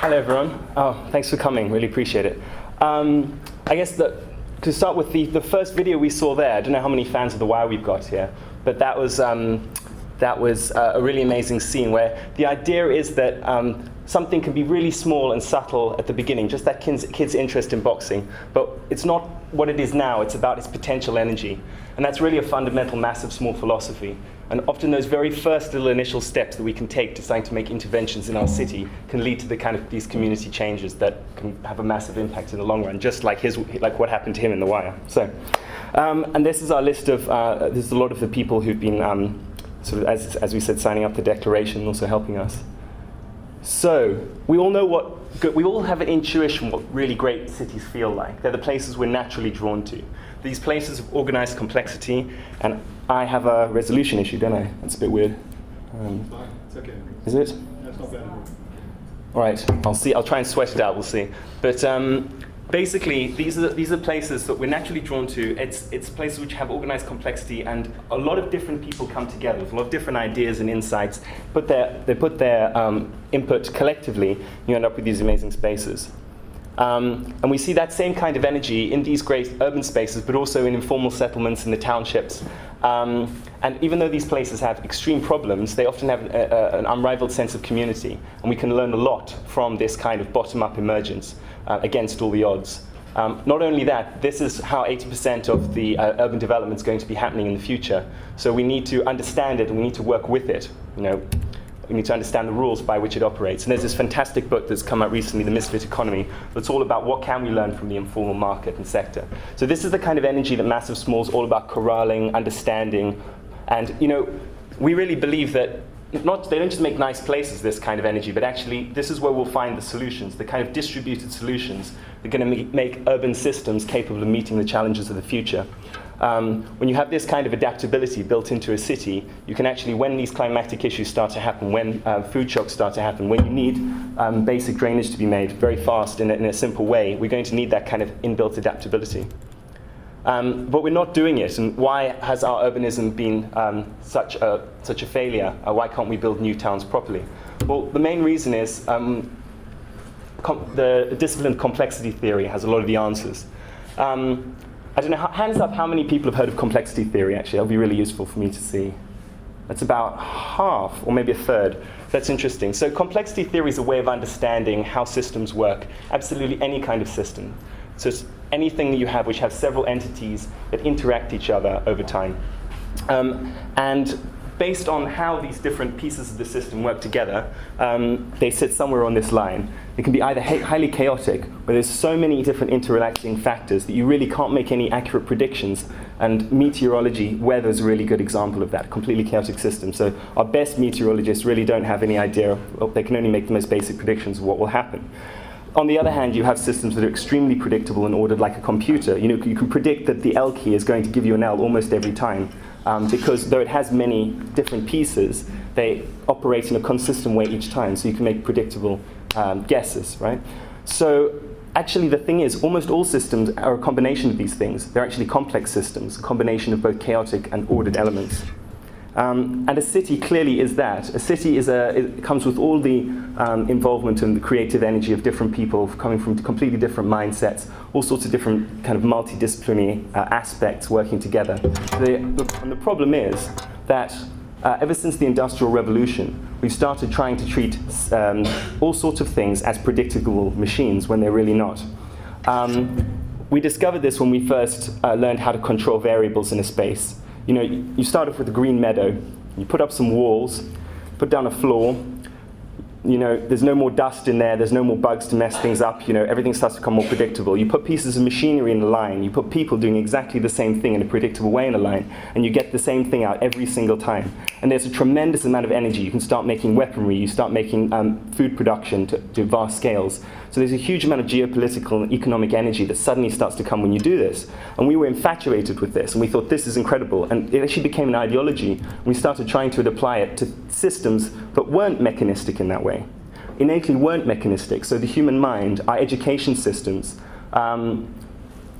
Hello, everyone. Oh, thanks for coming. Really appreciate it. I guess to start with the first video we saw there, I don't know how many fans of The Wire we've got here, but that was a really amazing scene where the idea is that something can be really small and subtle at the beginning, just that kid's interest in boxing, but it's not what it is now, it's about its potential energy. And that's really a fundamental, massive, small philosophy. And often those very first little initial steps that we can take to starting to make interventions in our city can lead to the kind of these community changes that can have a massive impact in the long run, just like what happened to him in The Wire. So, and this is our list of, this is a lot of the people who've been, sort of, as we said, signing up the declaration and also helping us. So, we all know we all have an intuition what really great cities feel like. They're the places we're naturally drawn to. These places of organized complexity, and I have a resolution issue, don't I? That's a bit weird. It's okay. Is it? That's not bad. All right, I'll see. I'll try and sweat it out. We'll see. But basically, these are places that we're naturally drawn to. It's places which have organized complexity, and a lot of different people come together with a lot of different ideas and insights. They put their input collectively. You end up with these amazing spaces. And we see that same kind of energy in these great urban spaces, but also in informal settlements in the townships. And even though these places have extreme problems, they often have an unrivaled sense of community. And we can learn a lot from this kind of bottom-up emergence against all the odds. Not only that, this is how 80% of the urban development is going to be happening in the future. So we need to understand it and we need to work with it. We need to understand the rules by which it operates. And there's this fantastic book that's come out recently, The Misfit Economy, that's all about what can we learn from the informal market and sector. So this is the kind of energy that Massive Small is all about corralling, understanding. And we really believe that they don't just make nice places, this kind of energy, but actually this is where we'll find the solutions, the kind of distributed solutions that are going to make urban systems capable of meeting the challenges of the future. When you have this kind of adaptability built into a city, you can actually, when these climatic issues start to happen, when food shocks start to happen, when you need basic drainage to be made very fast in a simple way, we're going to need that kind of inbuilt adaptability. But we're not doing it, and why has our urbanism been such a failure? Why can't we build new towns properly? Well, the main reason is the discipline of complexity theory has a lot of the answers. I don't know, hands up how many people have heard of complexity theory, actually. That'll be really useful for me to see. That's about half, or maybe a third. That's interesting. So complexity theory is a way of understanding how systems work, absolutely any kind of system. So it's anything that you have which have several entities that interact each other over time. And based on how these different pieces of the system work together, they sit somewhere on this line. It can be either highly chaotic, where there's so many different interacting factors that you really can't make any accurate predictions. And meteorology, weather is a really good example of that, completely chaotic system. So our best meteorologists really don't have any idea, they can only make the most basic predictions of what will happen. On the other hand, you have systems that are extremely predictable and ordered like a computer. You can predict that the L key is going to give you an L almost every time. Because though it has many different pieces, they operate in a consistent way each time, so you can make predictable guesses, right? So actually the thing is, almost all systems are a combination of these things. They're actually complex systems, a combination of both chaotic and ordered elements. And a city clearly is that. A city it comes with all the involvement and the creative energy of different people coming from completely different mindsets, all sorts of different kind of multidisciplinary aspects working together. And the problem is that ever since the Industrial Revolution, we've started trying to treat all sorts of things as predictable machines when they're really not. We discovered this when we first learned how to control variables in a space. You start off with a green meadow, you put up some walls, put down a floor, there's no more dust in there, there's no more bugs to mess things up, everything starts to become more predictable. You put pieces of machinery in a line, you put people doing exactly the same thing in a predictable way in a line, and you get the same thing out every single time. And there's a tremendous amount of energy. You can start making weaponry, you start making food production to vast scales. So there's a huge amount of geopolitical and economic energy that suddenly starts to come when you do this. And we were infatuated with this, and we thought this is incredible. And it actually became an ideology. We started trying to apply it to systems that weren't mechanistic in that way. Innately weren't mechanistic. So the human mind, our education systems,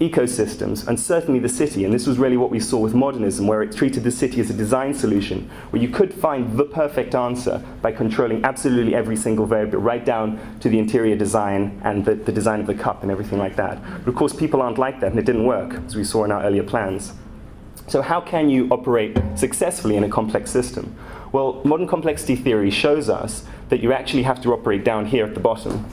ecosystems, and certainly the city. And this was really what we saw with modernism, where it treated the city as a design solution, where you could find the perfect answer by controlling absolutely every single variable, right down to the interior design and the design of the cup and everything like that. But of course, people aren't like that, and it didn't work, as we saw in our earlier plans. So how can you operate successfully in a complex system? Well, modern complexity theory shows us that you actually have to operate down here at the bottom.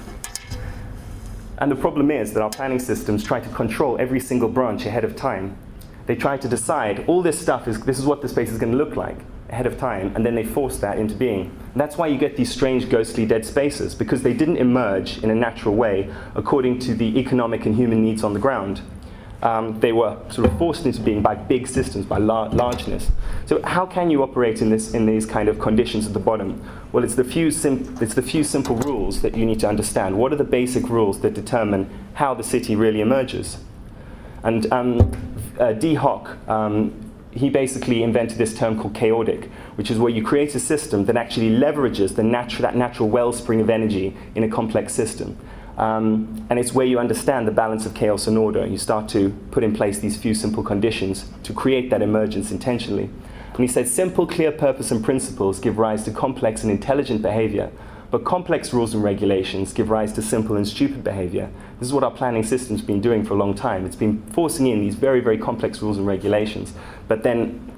And the problem is that our planning systems try to control every single branch ahead of time. They try to decide all this stuff this is what the space is going to look like ahead of time, and then they force that into being. And that's why you get these strange ghostly dead spaces, because they didn't emerge in a natural way according to the economic and human needs on the ground. They were sort of forced into being by big systems, by largeness. So how can you operate in these kind of conditions at the bottom? Well, it's the few simple rules that you need to understand. What are the basic rules that determine how the city really emerges? And D. Hock, he basically invented this term called chaotic, which is where you create a system that actually leverages that natural wellspring of energy in a complex system. And it's where you understand the balance of chaos and order. You start to put in place these few simple conditions to create that emergence intentionally. And he said, simple, clear purpose and principles give rise to complex and intelligent behavior, but complex rules and regulations give rise to simple and stupid behavior. This is what our planning system's been doing for a long time. It's been forcing in these very, very complex rules and regulations, but then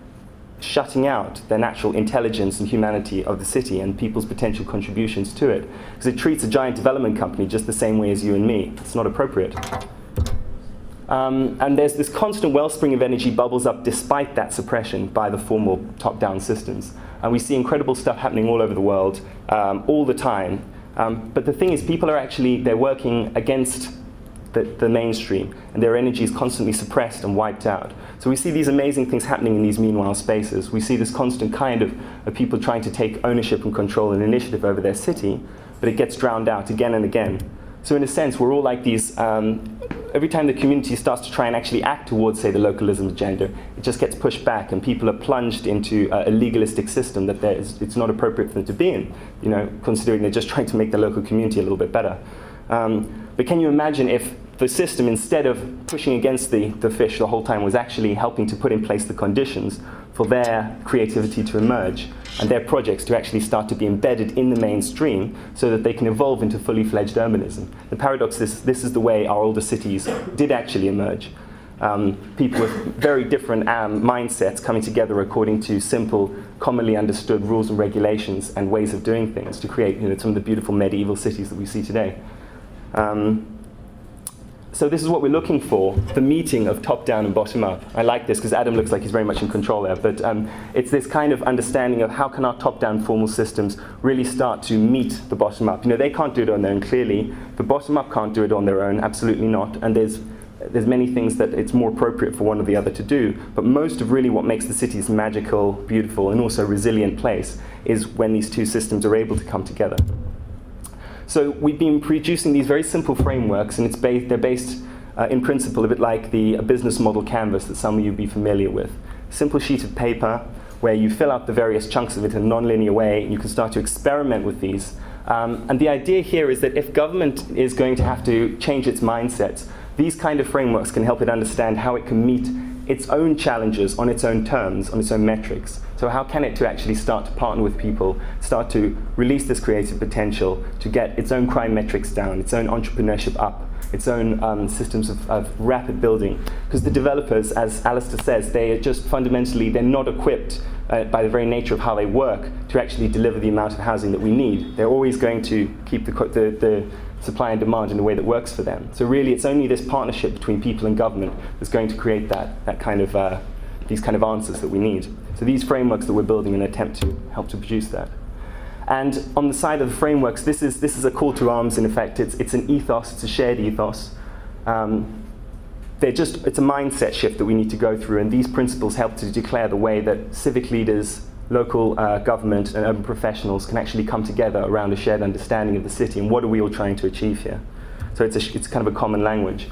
shutting out the natural intelligence and humanity of the city and people's potential contributions to it. Because it treats a giant development company just the same way as you and me. It's not appropriate. And there's this constant wellspring of energy bubbles up despite that suppression by the formal top-down systems. And we see incredible stuff happening all over the world, all the time. But the thing is, people are they're working against the mainstream, and their energy is constantly suppressed and wiped out. So we see these amazing things happening in these meanwhile spaces. We see this constant kind of people trying to take ownership and control and initiative over their city, but it gets drowned out again and again. So in a sense, we're all like these, every time the community starts to try and actually act towards, say, the localism agenda, it just gets pushed back, and people are plunged into a legalistic system that it's not appropriate for them to be in, considering they're just trying to make the local community a little bit better. But can you imagine if the system, instead of pushing against the fish the whole time, was actually helping to put in place the conditions for their creativity to emerge and their projects to actually start to be embedded in the mainstream so that they can evolve into fully fledged urbanism? The paradox is this is the way our older cities did actually emerge. People with very different mindsets coming together according to simple, commonly understood rules and regulations and ways of doing things to create some of the beautiful medieval cities that we see today. So this is what we're looking for, the meeting of top-down and bottom-up. I like this because Adam looks like he's very much in control there, but it's this kind of understanding of how can our top-down formal systems really start to meet the bottom-up. They can't do it on their own, clearly. The bottom-up can't do it on their own, absolutely not. And there's many things that it's more appropriate for one or the other to do, but most of really what makes the cities magical, beautiful, and also resilient place is when these two systems are able to come together. So we've been producing these very simple frameworks, and they're based in principle a bit like the business model canvas that some of you will be familiar with. Simple sheet of paper where you fill out the various chunks of it in a non-linear way, and you can start to experiment with these. And the idea here is that if government is going to have to change its mindsets, these kind of frameworks can help it understand how it can meet its own challenges on its own terms, on its own metrics. So how can it to actually start to partner with people, start to release this creative potential, to get its own crime metrics down, its own entrepreneurship up, its own systems of rapid building? Because the developers, as Alistair says, they are just fundamentally, they're not equipped by the very nature of how they work to actually deliver the amount of housing that we need. They're always going to keep the supply and demand in a way that works for them. So really, it's only this partnership between people and government that's going to create that kind of these kind of answers that we need. So these frameworks that we're building in an attempt to help to produce that. And on the side of the frameworks, this is a call to arms. In effect, it's an ethos. It's a shared ethos. It's a mindset shift that we need to go through, and these principles help to declare the way that civic leaders, local government and urban professionals can actually come together around a shared understanding of the city and what are we all trying to achieve here. So it's kind of a common language.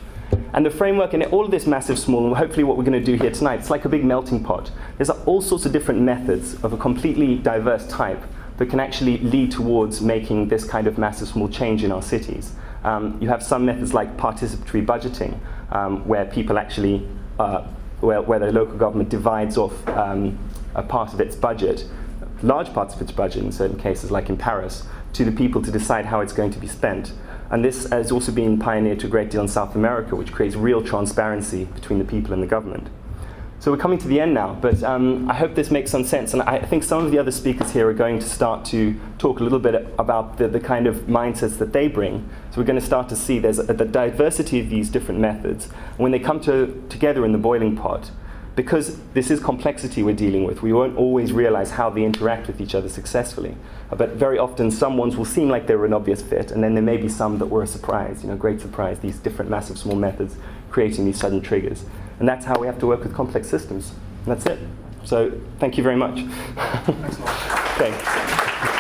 And the framework and all of this massive, small, and hopefully what we're going to do here tonight, it's like a big melting pot. There's all sorts of different methods of a completely diverse type that can actually lead towards making this kind of massive, small change in our cities. You have some methods like participatory budgeting, where people actually, where the local government divides off a part of its budget, large parts of its budget in certain cases, like in Paris, to the people to decide how it's going to be spent. And this has also been pioneered to a great deal in South America, which creates real transparency between the people and the government. So we're coming to the end now, but I hope this makes some sense. And I think some of the other speakers here are going to start to talk a little bit about the kind of mindsets that they bring. So we're going to start to see there's the diversity of these different methods. And when they come together in the boiling pot, because this is complexity we're dealing with, we won't always realize how they interact with each other successfully. But very often some ones will seem like they were an obvious fit, and then there may be some that were a surprise, great surprise, these different massive small methods creating these sudden triggers. And that's how we have to work with complex systems. And that's it. So thank you very much. Thanks a lot. Thanks.